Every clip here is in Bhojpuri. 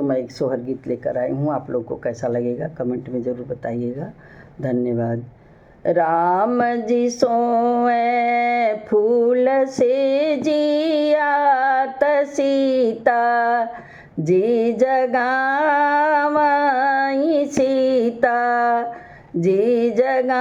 मैं एक सोहर गीत लेकर आई हूँ। आप लोग को कैसा लगेगा कमेंट में ज़रूर बताइएगा। धन्यवाद। राम जी सोए फूल से जियात सीता जी जगावई सीता जी जगावई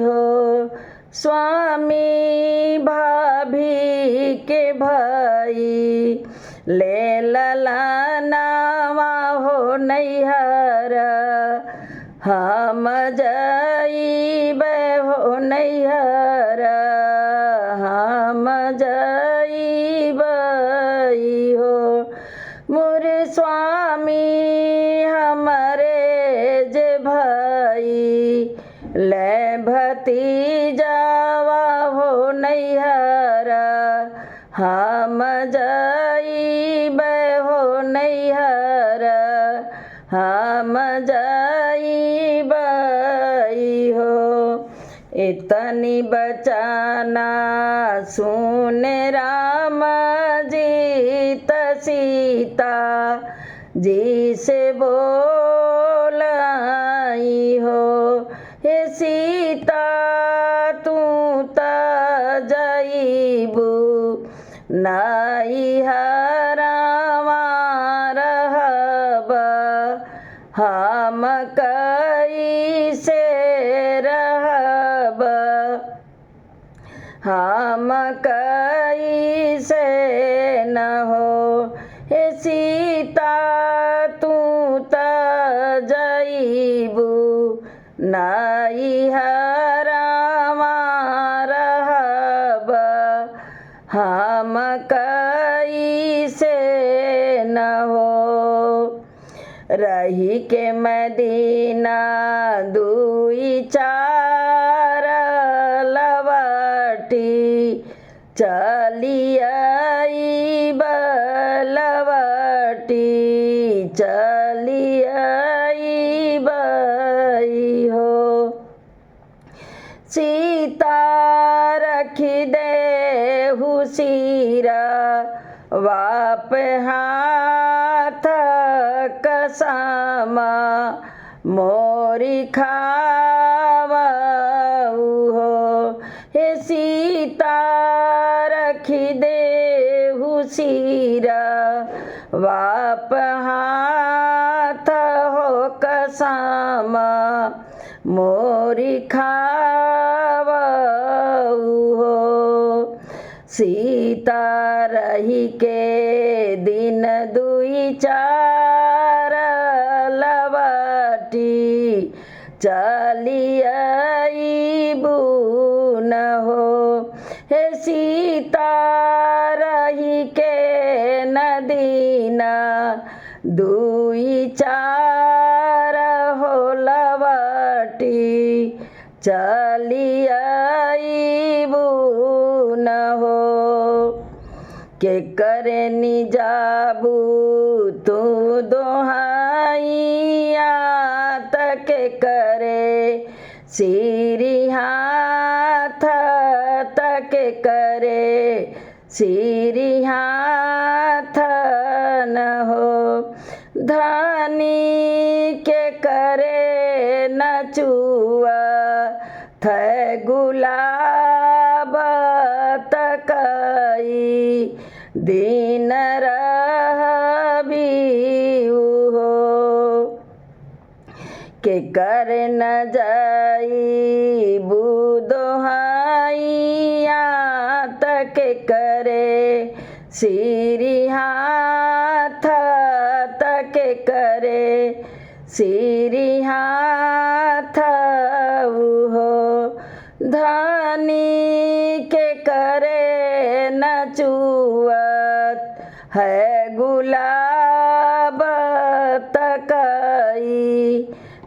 हो। स्वामी भाभी के भाई ले ललनावा हो नैहर हम जइबै हो नैहर हम जइबै हो। मोर स्वामी हमरे जे भाई ले भतीजावा हो नैहर हम जइबै हो नैहर हम जइबै हो। इतनी बचाना सुन राम जी त सीता जी से बोलाई हो। हे सीता तू त जइबू नैहरवा रहब हम कैसे रहब हम कैसे न हो। हे सीता तू त जइबू नैहरवा रहब हम कैसे न हो। रही के मदीना दुई चार लवटी चली आइब लवटी चली आइब हो। सीता रखी दे हुसीरा वाप हाथ कसमा मोरी खावऊ हो। हे सीता रखी दे हुसीरा वाप हाथ हो कसमा मोरी खावऊ हो। सीता रही के दिन दुई चार लवटी चली आइबू न हो। हे सीता रही के नदीना दुई चार हो लवटी चली आइबू न हो। के करे निजाबू तू दोहाइया तक करे सिरी हाथ तक करे सिरी हाथ न हो। धनी के करे नचुआ थे गुलाब तकई दिन रहबी हो। के कर न जाइबू दोहाइया तक करे सिरी हाथ तक करे सिरी हाथ हो। धनी के करे नचुअत है गुलाब तकई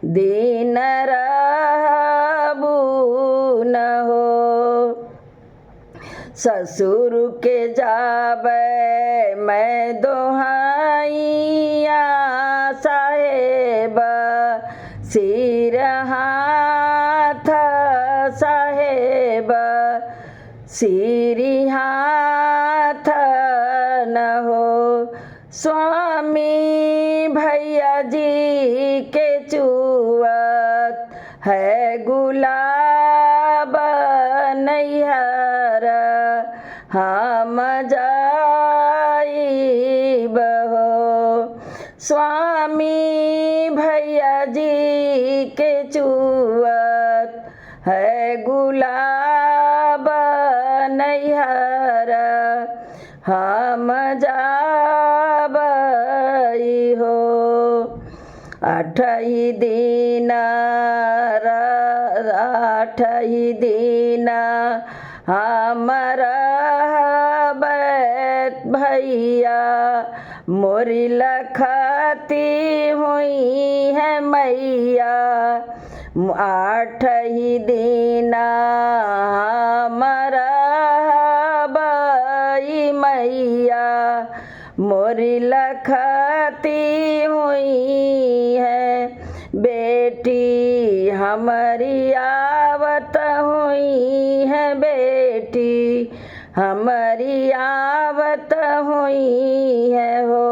दिन रहबू न हो। ससुर के जाबै मैं दोहाइया साहेब सिर हाथ साहेब सिरी हाथ न हो। स्वामी भैया जी के चुवत है गुलाब नैहर हम जाइब हो। स्वामी भैया जी के चुवत है गुलाब नैहर हम जाबई हो। आठही दिन हम रहबैत भैया मोरी लखती हुई है मैया। 8 ही दिन हम रहबई मैया मोरी लखती हुई है। बेटी हमारी आवत हुई है बेटी हमारी आवत हुई है हो।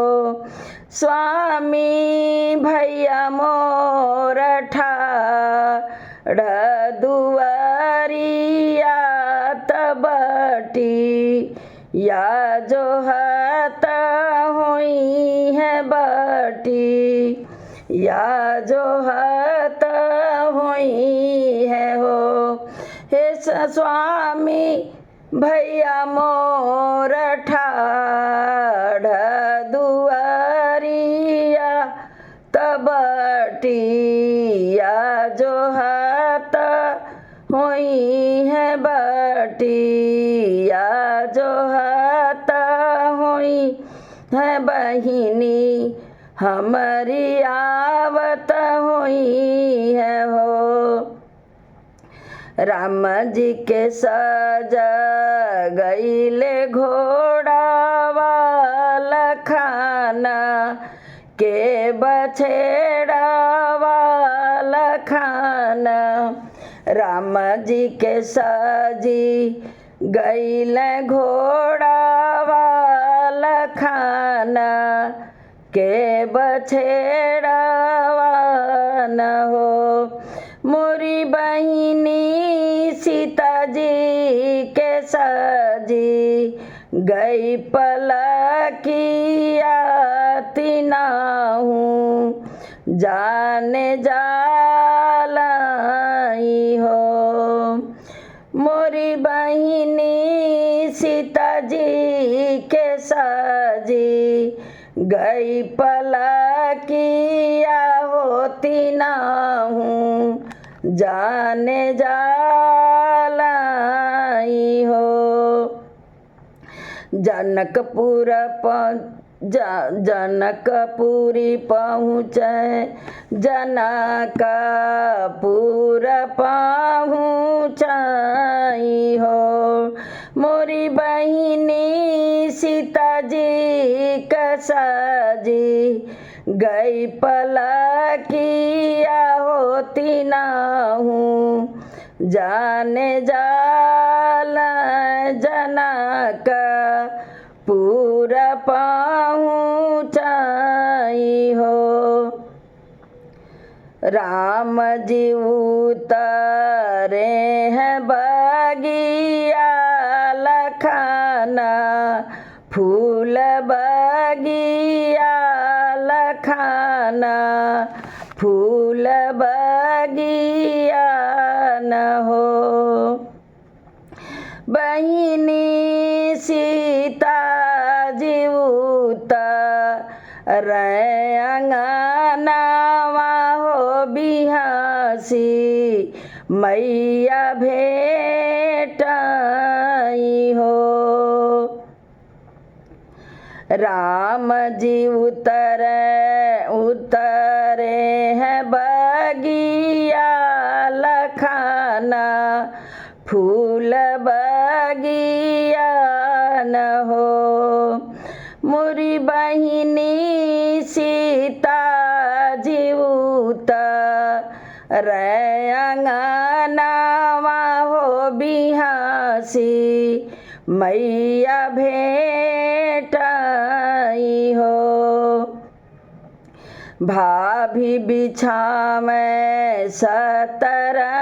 स्वामी भैया मोर ठाड़ दुआरिया तबटी या जो हत हुई है बटी या जो हत हुई है हो। हे स्वामी भैया मोर ठाड़ दुआरिया तबटी या जो हत हुई है बटी या जो हत हुई है बहिनी हमारी आवत हुई है हो। राम जी के सज गईले घोड़ावा लखाना के बछेड़ावा लखाना। राम जी के सजी गईले घोड़ावा लखाना के बछेड़ावा न हो। मोरी बहिनी सीता जी के सजी गई पलकिया तिनाहू जाने जालाई हो। मोरी बहिनी सीता जी के सजी गई पलकिया होती ना हूँ जाने जालाई हो। जनकपुरी पहुँचे जनकपुर पहुँचाई हो। मोरी बहिनी सीता जी कसजी गई पलकिया होती ना हूँ जाने जाला जनक पूरा पहुँचाई हो। राम जी उतरे हैं बगिया लखाना फूल बगिया लखाना फूल बगिया न हो। बहिनी सीता जी उतरे अंगनावा हो बिहासी मैया भेटाई हो। राम जी उतरे हैं बगिया लखाना फूल बगिया न हो। मोरी बहिनी सीता जी उतरे अंगनावा हो बिहासी मैया भेटाई हो। भाभी बिछावे सतरंगिया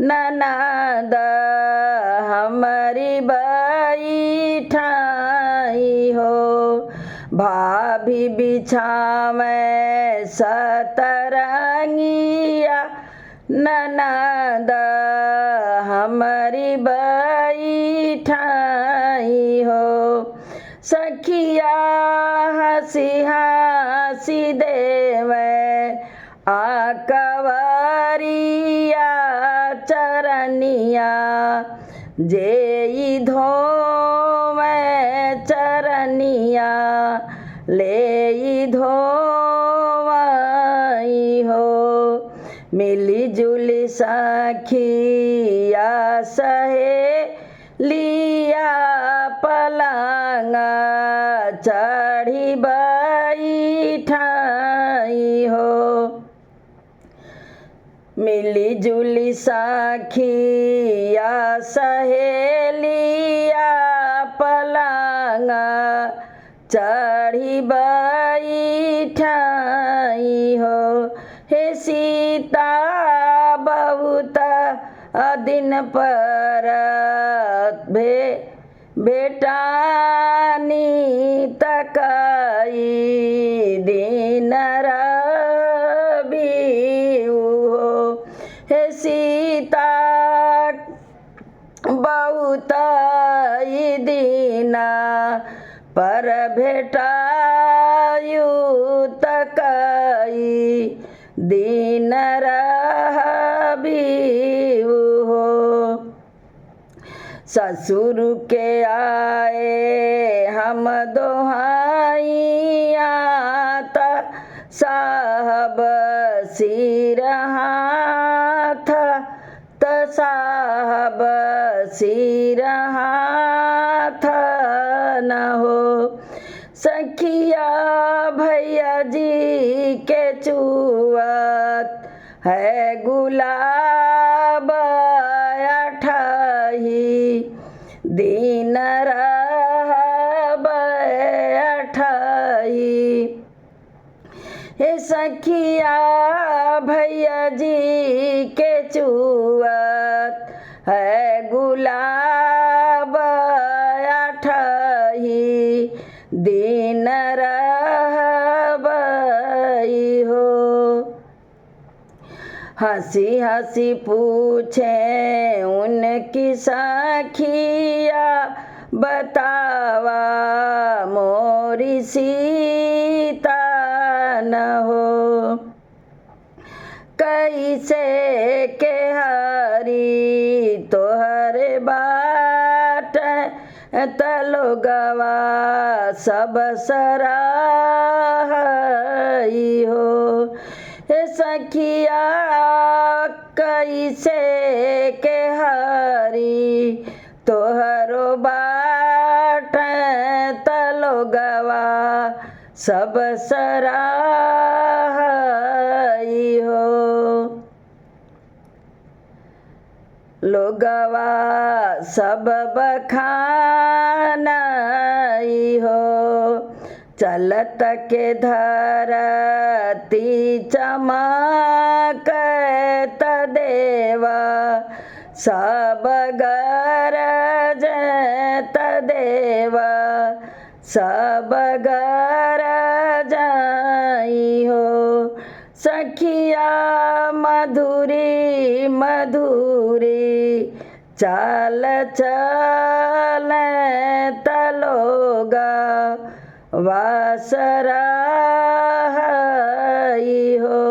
ननद हमारी बैठाई हो। भाभी बिछावे सतरंगिया ननद हमारी बैठाई हो। सखिया हंसी हंसी देवे आकवरिया चरनिया जेई धोवे चरनिया ले धोवाई हो। मिली जुली सखिया सहेलिया पलंगा चढ़ी बैठाई हो। मिली जुली सखिया सहेलिया पलंगा चढ़ी बैठाई हो। हे सीता बहुत दिन पर बेटानी तकाई दिन रबी हो। हे सीता बहुत दीना पर भेटायु तकाई दिन रबी हो। ससुर के आए हम दोहाइया साहब सिर हाथ साहब सिर हाथ न हो। सखिया भैया जी के चुवत है गुलाब अठाही दिन रहब अठाही। हे सखिया भैया जी के चुवत है गुलाब अठाही दिन रहबई हो। हंसी हंसी पूछे उनकी सखिया बतावा मोरी सीता न हो। कैसे के हरी तोहरे बाट तलोगवा सब सराहई हो। हे सखिया कैसे के हरी तोहरो बाट तलोगवा सब सराहई हो। लोगवा सब बखानई हो। चलत के धरती चमक तदेवा सब गरज तदेवा सब गरजाई हो। सखिया मधुरी मधुरी चाल चल तलोगा वासराई हो।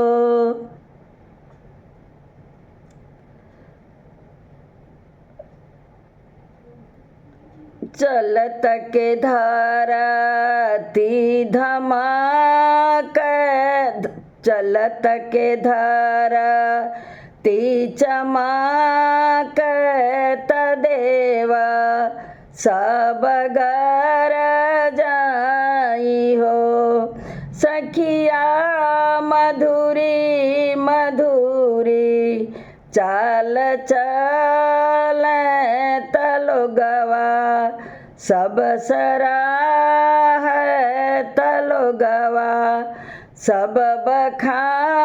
चलत के धरती धमाक चलत के धरती चमक तदेवा सब गरजाई हो। सखिया मधुरी मधुरी चाल चल तलोगवा सब सराह तलो जोगवा सब बखानई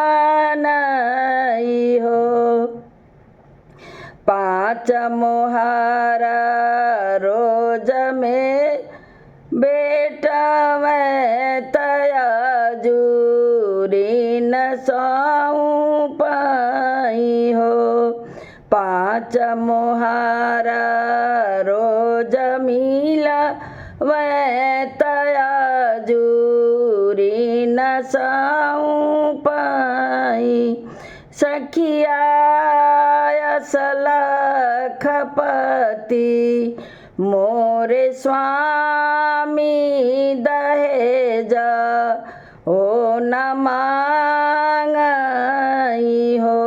हो। 5 मोहारा रोज में बेटा मैं तया जूरी न साऊं पाई हो। 5 मोहारा रोज मिला मैं तया जूरी न साऊं पाई। सखिया सलखपति मोरे स्वामी दहेज ओ न मांगई हो।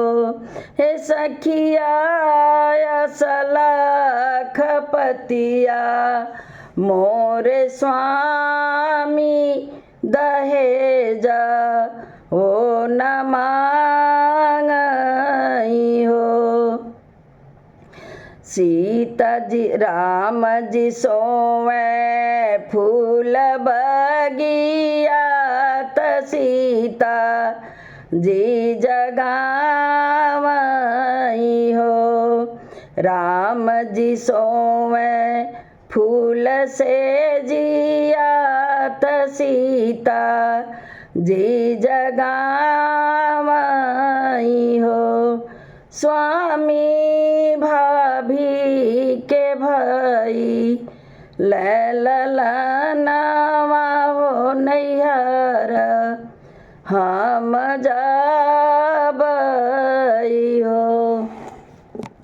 हे सखिया सलखपतिया मोरे स्वामी दहेज ओ न मांगई हो। सीता जी राम जी सोवे फूल बगिया त सीता जी जगावई हो। राम जी सोवे फूल से जिया त सीता जी जगावई हो। स्वामी भाभी के भाई लैला